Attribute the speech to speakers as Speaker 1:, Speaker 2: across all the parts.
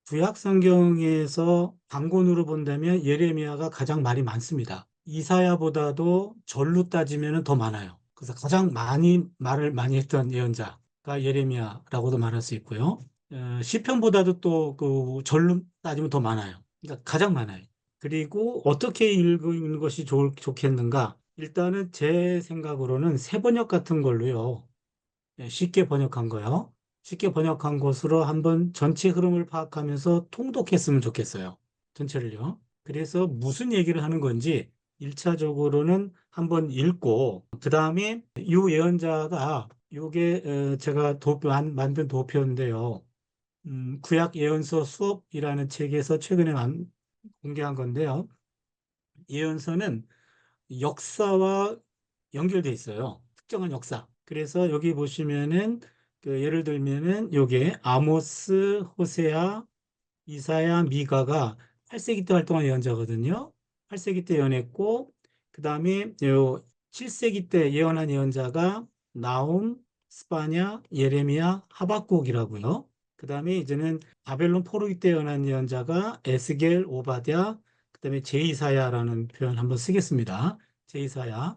Speaker 1: 구약 성경에서 단권으로 본다면 예레미야가 가장 말이 많습니다. 이사야보다도 절로 따지면 더 많아요. 그래서 가장 많이 말을 많이 했던 예언자가 예레미야라고도 말할 수 있고요. 시편보다도 또 그 절로 따지면 더 많아요. 그러니까 가장 많아요. 그리고 어떻게 읽는 것이 좋겠는가? 일단은 제 생각으로는 새 번역 같은 걸로요. 쉽게 번역한 거요. 쉽게 번역한 것으로 한번 전체 흐름을 파악하면서 통독했으면 좋겠어요. 전체를요. 그래서 무슨 얘기를 하는 건지 1차적으로는 한번 읽고, 그 다음에 이 예언자가 요게 제가 만든 도표인데요. 구약 예언서 수업이라는 책에서 최근에 공개한 건데요. 예언서는 역사와 연결돼 있어요. 특정한 역사. 그래서 여기 보시면은 그 예를 들면은 요게 아모스, 호세아, 이사야, 미가가 8세기 때 활동한 예언자거든요. 8세기 때 예언했고 그다음에 요 7세기 때 예언한 예언자가 나훔, 스파냐, 예레미야, 하박국이라고요. 그다음에 이제는 바벨론 포로기 때 예언한 예언자가 에스겔, 오바댜, 그다음에 제이사야라는 표현 한번 쓰겠습니다. 제이사야.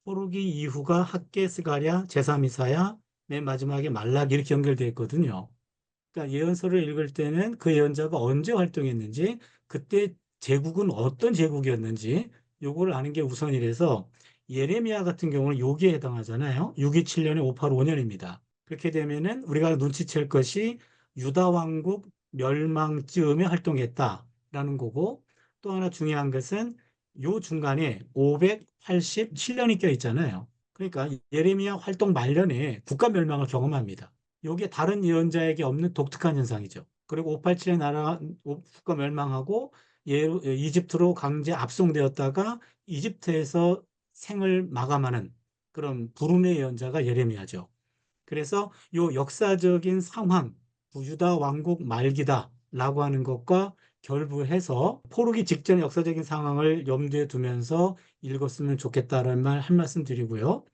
Speaker 1: 포로기 이후가 학개, 스가랴, 제삼이사야, 맨 마지막에 말라기 이렇게 연결되어 있거든요. 그러니까 예언서를 읽을 때는 그 예언자가 언제 활동했는지, 그때 제국은 어떤 제국이었는지 요거를 아는 게 우선이라서 예레미야 같은 경우는 여기에 해당하잖아요. 627년에 585년입니다. 그렇게 되면은 우리가 눈치챌 것이 유다 왕국 멸망쯤에 활동했다라는 거고, 또 하나 중요한 것은 요 중간에 587년이 껴 있잖아요. 그러니까 예레미야 활동 말년에 국가 멸망을 경험합니다. 이게 다른 예언자에게 없는 독특한 현상이죠. 그리고 587의 나라 국가 멸망하고 이집트로 강제 압송되었다가 이집트에서 생을 마감하는 그런 불운의 예언자가 예레미야죠. 그래서 이 역사적인 상황, 유다 왕국 말기다라고 하는 것과 결부해서 포르기 직전 역사적인 상황을 염두에 두면서 읽었으면 좋겠다라는 한 말씀 드리고요.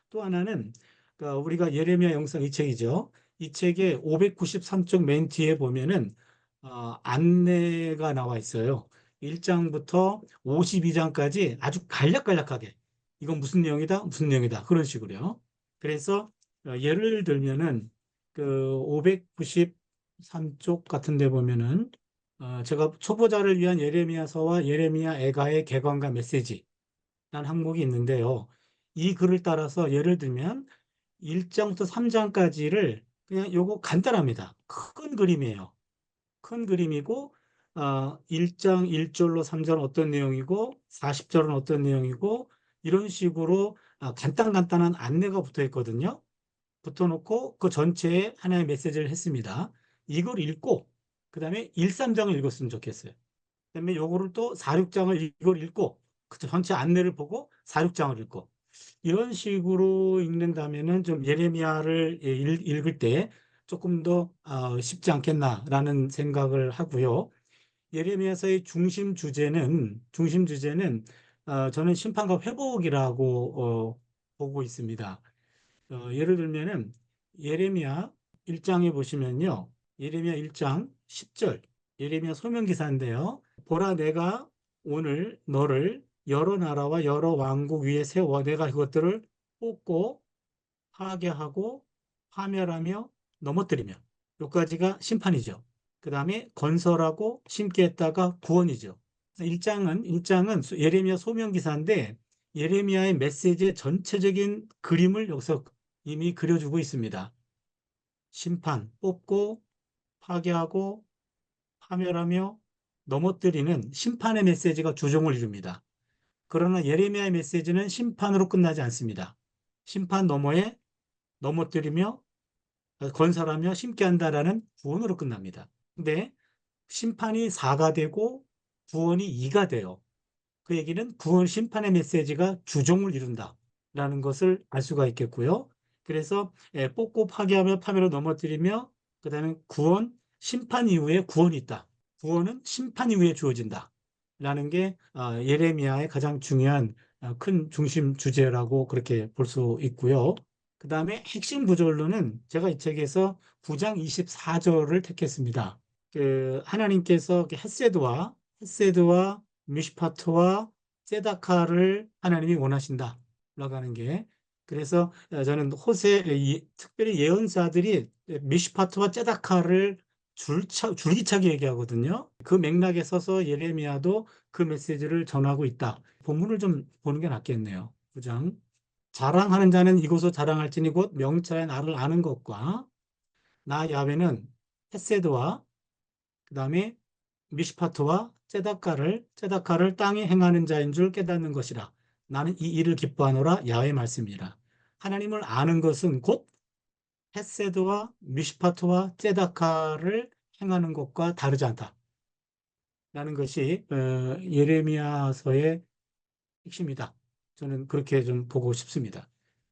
Speaker 1: 또 하나는 그러니까 우리가 예레미야 영상 이 책이죠. 이 책의 593쪽 맨 뒤에 보면은 안내가 나와 있어요. 1장부터 52장까지 아주 간략간략하게 이건 무슨 내용이다, 무슨 내용이다 그런 식으로요. 그래서 예를 들면은 그 593쪽 같은 데 보면은 제가 초보자를 위한 예레미야서와 예레미야 애가의 개관과 메시지라는 항목이 있는데요. 이 글을 따라서 예를 들면 1장부터 3장까지를 그냥 요거 간단합니다. 큰 그림이에요. 큰 그림이고 1장 1절로 3절 어떤 내용이고 40절은 어떤 내용이고 이런 식으로 간단간단한 안내가 붙어 있거든요. 붙어놓고 그 전체에 하나의 메시지를 했습니다. 이걸 읽고 그 다음에 1, 3장을 읽었으면 좋겠어요. 그 다음에 요거를 또 4, 6장을 이걸 읽고 그 전체 안내를 보고 4, 6장을 읽고 이런 식으로 읽는다면은 좀 예레미야를 읽을 때 조금 더 쉽지 않겠나라는 생각을 하고요. 예레미야서의 중심 주제는 저는 심판과 회복이라고 보고 있습니다. 예를 들면은 예레미야 1장에 보시면요. 예레미야 1장 10절 예레미야 소명기사인데요. 보라 내가 오늘 너를 여러 나라와 여러 왕국 위에 세워 내가 그것들을 뽑고 파괴하고 파멸하며 넘어뜨리며 여기까지가 심판이죠. 그 다음에 건설하고 심게 했다가 구원이죠. 1장은 예레미야 소명기사인데 예레미야의 메시지의 전체적인 그림을 여기서 이미 그려주고 있습니다. 심판, 뽑고 파괴하고 파멸하며 넘어뜨리는 심판의 메시지가 주종을 이룹니다. 그러나 예레미야의 메시지는 심판으로 끝나지 않습니다. 심판 너머에 넘어뜨리며 건설하며 심게 한다라는 구원으로 끝납니다. 근데 심판이 4가 되고 구원이 2가 돼요. 그 얘기는 구원 심판의 메시지가 주종을 이룬다라는 것을 알 수가 있겠고요. 그래서 뽑고 파괴하며 파멸로 넘어뜨리며 그다음에 구원 심판 이후에 구원이 있다. 구원은 심판 이후에 주어진다. 라는 게 예레미야의 가장 중요한 큰 중심 주제라고 그렇게 볼 수 있고요. 그다음에 핵심 구절로는 제가 이 책에서 9장 24절을 택했습니다. 그 하나님께서 헤세드와 미슈파트와 ጼ다카를 하나님이 원하신다라고 하는 게, 그래서 저는 특별히 예언자들이 미슈파트와 ጼ다카를 줄기차게 얘기하거든요. 그 맥락에 서서 예레미야도 그 메시지를 전하고 있다. 본문을 좀 보는 게 낫겠네요. 9장. 자랑하는 자는 이곳을 자랑할지니 곧 명철의 나를 아는 것과 나 야훼는 헤세드와 그다음에 미시파트와 ጼ다카를 땅에 행하는 자인 줄 깨닫는 것이라. 나는 이 일을 기뻐하노라. 야훼의 말씀이라. 하나님을 아는 것은 곧 헤세드와 미시파트와 ጼ다카를 행하는 것과 다르지 않다라는 것이 예레미야서의 핵심이다. 저는 그렇게 좀 보고 싶습니다.